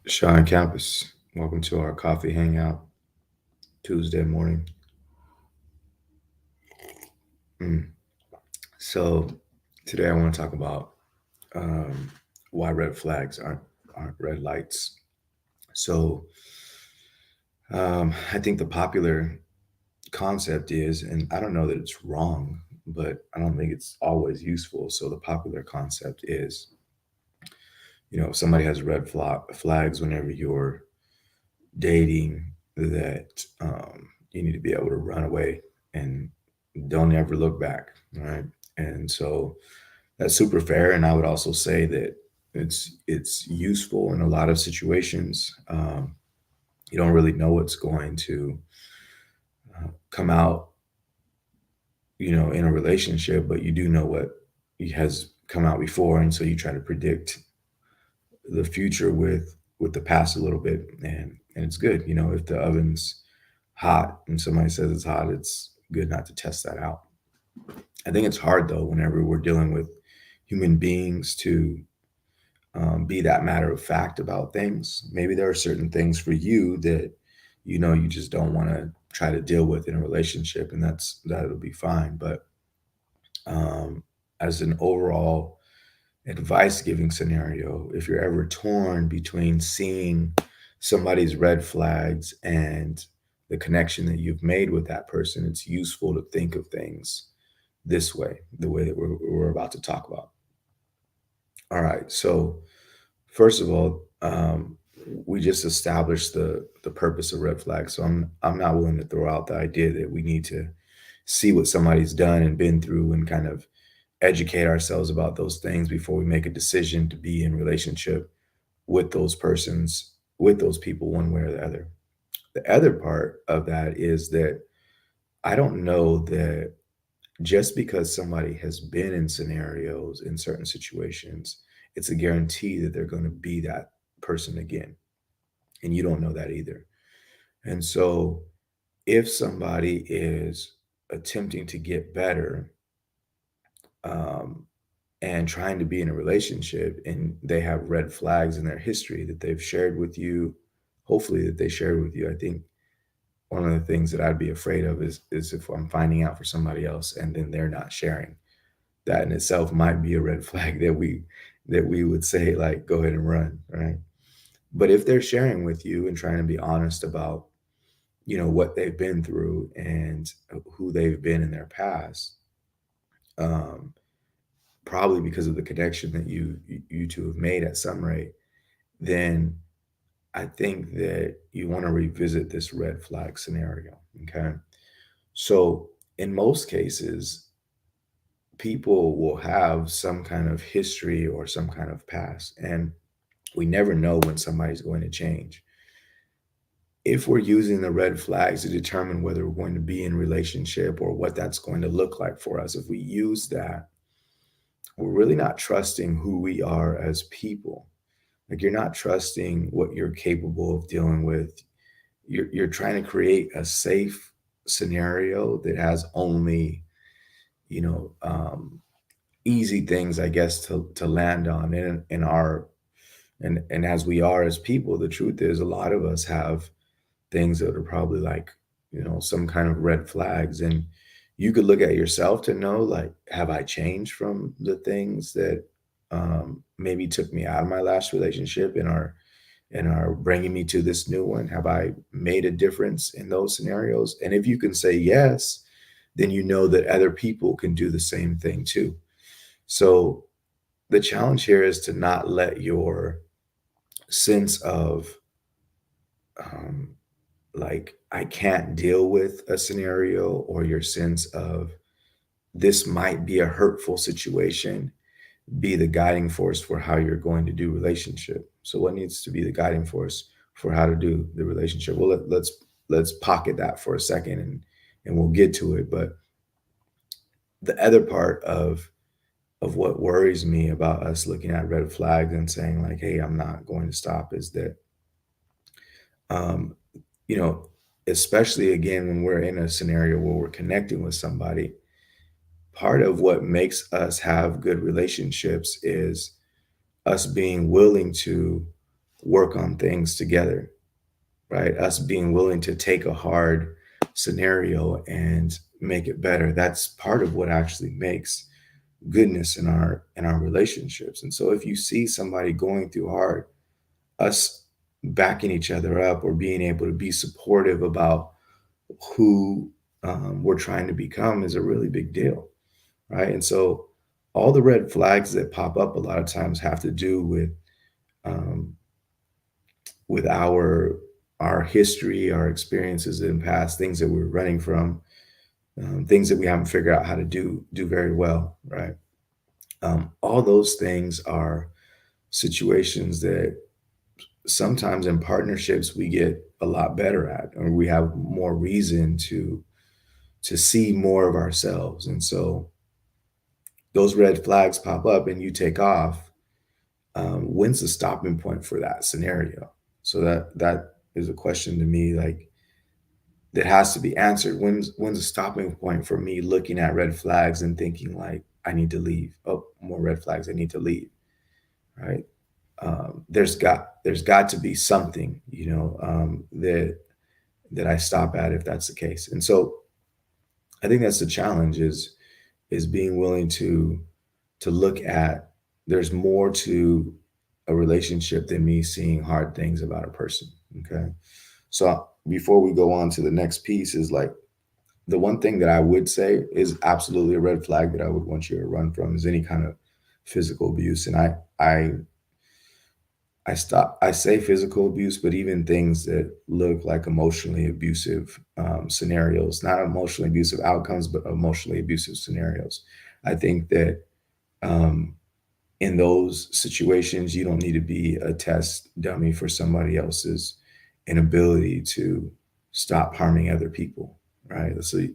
Sean Campus, welcome to our coffee hangout Tuesday morning. Mm. So today I want to talk about um, why red flags aren't red lights. So I think the popular concept is, and I don't know that it's wrong, but I don't think it's always useful. So the popular concept is, if somebody has flags whenever you're dating, that you need to be able to run away and don't ever look back, right? And so that's super fair. And I would also say that it's useful in a lot of situations. You don't really know what's going to come out, in a relationship, but you do know what has come out before, and so you try to predict the future with the past a little bit, and it's good. If the oven's hot and somebody says it's hot, it's good not to test that out. I think it's hard though whenever we're dealing with human beings to be that matter of fact about things. Maybe there are certain things for you that you just don't want to try to deal with in a relationship, and that'll be fine. But um, as an overall advice giving scenario, if you're ever torn between seeing somebody's red flags and the connection that you've made with that person, it's useful to think of things this way, the way that we're about to talk about. All right. So, first of all, we just established the purpose of red flags. So I'm not willing to throw out the idea that we need to see what somebody's done and been through and kind of educate ourselves about those things before we make a decision to be in relationship with those persons, with those people, one way or the other. The other part of that is that I don't know that just because somebody has been in scenarios in certain situations, it's a guarantee that they're going to be that person again. And you don't know that either. And so if somebody is attempting to get better, um, and trying to be in a relationship and they have red flags in their history that they've shared with you, hopefully that they shared with you, I think one of the things that I'd be afraid of is if I'm finding out for somebody else and then they're not sharing. That in itself might be a red flag that we would say, like, go ahead and run, right? But if they're sharing with you and trying to be honest about, what they've been through and who they've been in their past, um, probably because of the connection that you two have made at some rate, then I think that you want to revisit this red flag scenario. Okay. So in most cases, people will have some kind of history or some kind of past, and we never know when somebody's going to change. If we're using the red flags to determine whether we're going to be in relationship or what that's going to look like for us, if we use that, we're really not trusting who we are as people. Like, you're not trusting what you're capable of dealing with. You're trying to create a safe scenario that has only, you know, easy things, I guess, to land on in our and as we are as people, the truth is a lot of us have things that are probably like, some kind of red flags. And you could look at yourself to know, like, have I changed from the things that maybe took me out of my last relationship and are bringing me to this new one? Have I made a difference in those scenarios? And if you can say yes, then you know that other people can do the same thing too. So the challenge here is to not let your sense of um, like, I can't deal with a scenario, or your sense of this might be a hurtful situation, be the guiding force for how you're going to do relationship. So what needs to be the guiding force for how to do the relationship? Well, let's pocket that for a second, and we'll get to it. But the other part of what worries me about us looking at red flags and saying, like, hey, I'm not going to stop, is that um, you know, especially again when we're in a scenario where we're connecting with somebody, part of what makes us have good relationships is us being willing to work on things together, right? Us being willing to take a hard scenario and make it better. That's part of what actually makes goodness in our relationships. And so if you see somebody going through hard, us backing each other up or being able to be supportive about who we're trying to become is a really big deal, right? And so all the red flags that pop up a lot of times have to do um, with our history, our experiences in the past, things that we're running from, things that we haven't figured out how to do very well, right? All those things are situations that sometimes in partnerships we get a lot better at, or we have more reason to see more of ourselves. And so those red flags pop up and you take off. When's the stopping point for that scenario? So that is a question to me, like that has to be answered. When's the stopping point for me looking at red flags and thinking like I need to leave? Oh, more red flags, I need to leave. Right? There's got to be something, that I stop at if that's the case. And so I think that's the challenge is being willing to look at there's more to a relationship than me seeing hard things about a person. Okay. So before we go on to the next piece is like the one thing that I would say is absolutely a red flag that I would want you to run from is any kind of physical abuse. And I say physical abuse, but even things that look like emotionally abusive scenarios, not emotionally abusive outcomes, but emotionally abusive scenarios. I think that um, in those situations, you don't need to be a test dummy for somebody else's inability to stop harming other people, right? So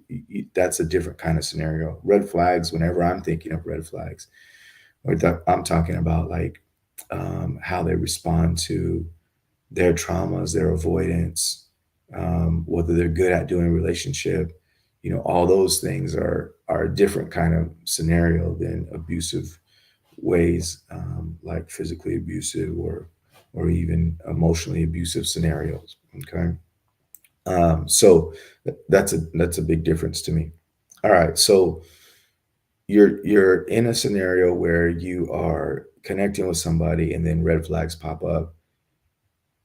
that's a different kind of scenario. Red flags, whenever I'm thinking of red flags, I'm talking about like how they respond to their traumas, their avoidance, whether they're good at doing a relationship, all those things are a different kind of scenario than abusive ways, like physically abusive or even emotionally abusive scenarios. Okay, so that's a big difference to me. All right, so you're in a scenario where you are connecting with somebody and then red flags pop up.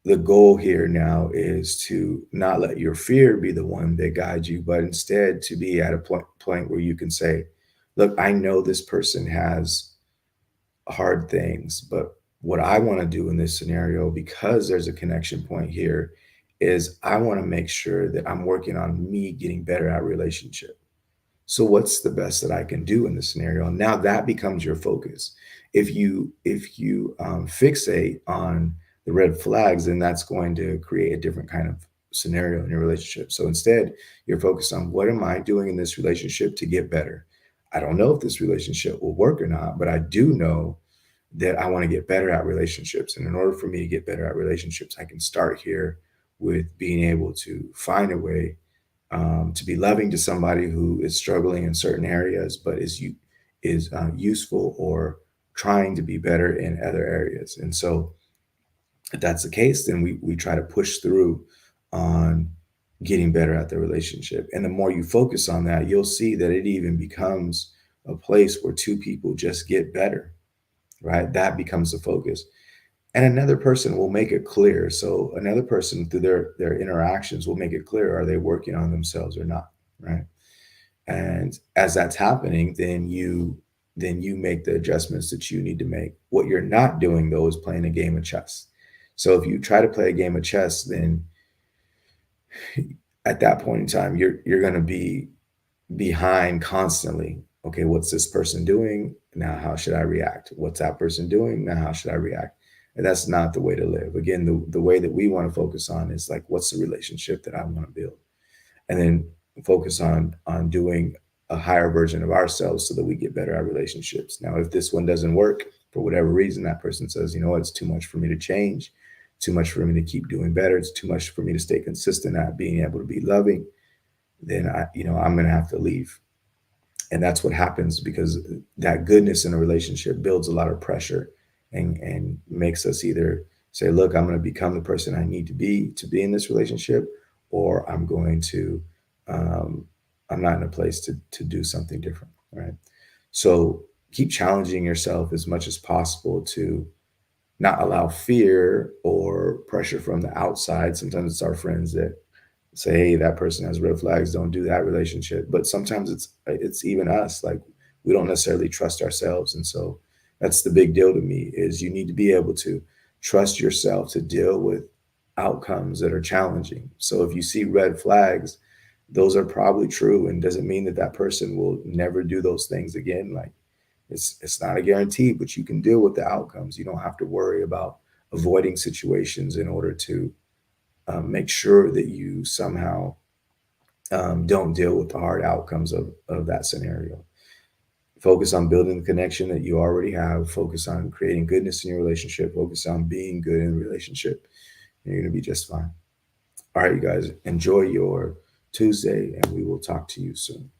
The goal here now is to not let your fear be the one that guides you, but instead to be at a point where you can say, look, I know this person has hard things, but what I want to do in this scenario, because there's a connection point here, is I want to make sure that I'm working on me getting better at relationship. So what's the best that I can do in this scenario? And now that becomes your focus. If you fixate on the red flags, then that's going to create a different kind of scenario in your relationship. So instead, you're focused on what am I doing in this relationship to get better? I don't know if this relationship will work or not, but I do know that I want to get better at relationships. And in order for me to get better at relationships, I can start here with being able to find a way to be loving to somebody who is struggling in certain areas, but is useful or trying to be better in other areas. And so, if that's the case, then we try to push through on getting better at the relationship. And the more you focus on that, you'll see that it even becomes a place where two people just get better, right? That becomes the focus. And another person will make it clear. So another person through their interactions will make it clear, are they working on themselves or not, right? And as that's happening, then you make the adjustments that you need to make. What you're not doing though is playing a game of chess. So if you try to play a game of chess, then at that point in time, you're going to be behind constantly. Okay, what's this person doing? Now, how should I react? What's that person doing? Now, how should I react? And that's not the way to live. Again, the way that we want to focus on is like, what's the relationship that I want to build? And then focus on doing a higher version of ourselves so that we get better at relationships. Now, if this one doesn't work for whatever reason, that person says, you know what, it's too much for me to change, too much for me to keep doing better, it's too much for me to stay consistent at being able to be loving, then I'm going to have to leave. And that's what happens because that goodness in a relationship builds a lot of pressure and makes us either say, look, I'm going to become the person I need to be in this relationship, or I'm going to, um, I'm not in a place to do something different. Right. So keep challenging yourself as much as possible to not allow fear or pressure from the outside. Sometimes it's our friends that say, hey, that person has red flags, don't do that relationship. But sometimes it's even us. Like, we don't necessarily trust ourselves. And so that's the big deal to me, is you need to be able to trust yourself to deal with outcomes that are challenging. So if you see red flags, those are probably true, and doesn't mean that that person will never do those things again. Like, it's not a guarantee, but you can deal with the outcomes. You don't have to worry about avoiding situations in order to make sure that you somehow don't deal with the hard outcomes of that scenario. Focus on building the connection that you already have. Focus on creating goodness in your relationship. Focus on being good in the relationship. And you're going to be just fine. All right, you guys, enjoy your Tuesday, and we will talk to you soon.